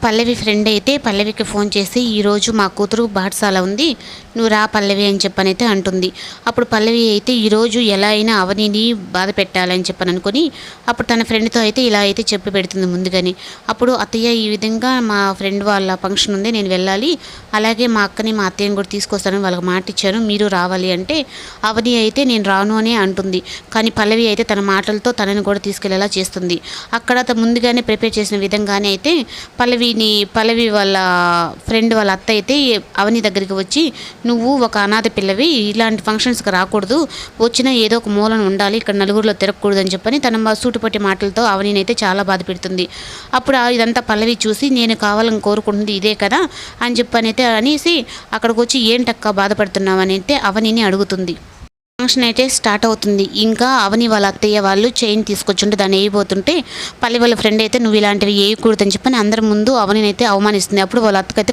పల్లవి friend అయితే పల్లవికి phone చేసి ఈరోజు మా కూతురు పాఠశాల ఉంది, నువ్వు రా పల్లవి అని చెప్పనైతే అంటుంది. అప్పుడు పల్లవి అయితే ఈరోజు ఎలా అయినా అవనిని బాధ పెట్టాలని చెప్పని అనుకుని అప్పుడు తన ఫ్రెండ్తో అయితే ఇలా అయితే చెప్పి పెడుతుంది ముందుగానే. అప్పుడు అత్తయ్య ఈ విధంగా మా ఫ్రెండ్ వాళ్ళ ఫంక్షన్ ఉంది, నేను వెళ్ళాలి, అలాగే మా అక్కని మా అత్తయ్యని కూడా తీసుకొస్తానని వాళ్ళకి మాట ఇచ్చాను, మీరు రావాలి అంటే అవని అయితే నేను రాను అనే అంటుంది. కానీ పల్లవి అయితే తన మాటలతో తనని కూడా తీసుకెళ్లేలా చేస్తుంది. అక్కడ ముందుగానే ప్రిపేర్ చేసిన విధంగానే అయితే పల్లవి వాళ్ళ ఫ్రెండ్ వాళ్ళ అత్త అయితే అవని దగ్గరికి వచ్చి, నువ్వు ఒక అనాథ పిల్లవి, ఇలాంటి ఫంక్షన్స్కి రాకూడదు, వచ్చినా ఏదో ఒక మూలన ఉండాలి, ఇక్కడ నలుగురిలో తిరగకూడదు అని చెప్పని తన సూటుపట్టి మాటలతో అవనిని అయితే చాలా బాధ పెడుతుంది. అప్పుడు ఇదంతా పల్లవి చూసి నేను కావాలని కోరుకుంటుంది ఇదే కదా అని చెప్పని అయితే అనేసి అక్కడికి వచ్చి ఏంటక్క బాధపడుతున్నావు అని అయితే అవనిని అడుగుతుంది. ఫంక్షన్ అయితే స్టార్ట్ అవుతుంది. ఇంకా అవని వాళ్ళ అత్తయ్య వాళ్ళు చైన్ తీసుకొచ్చుంటే దాన్ని వేయబోతుంటే పల్లె వాళ్ళ ఫ్రెండ్ అయితే నువ్వు ఇలాంటివి వేయకూడదని చెప్పని అందరి ముందు అవనిని అయితే అవమానిస్తుంది. అప్పుడు వాళ్ళ అత్తకైతే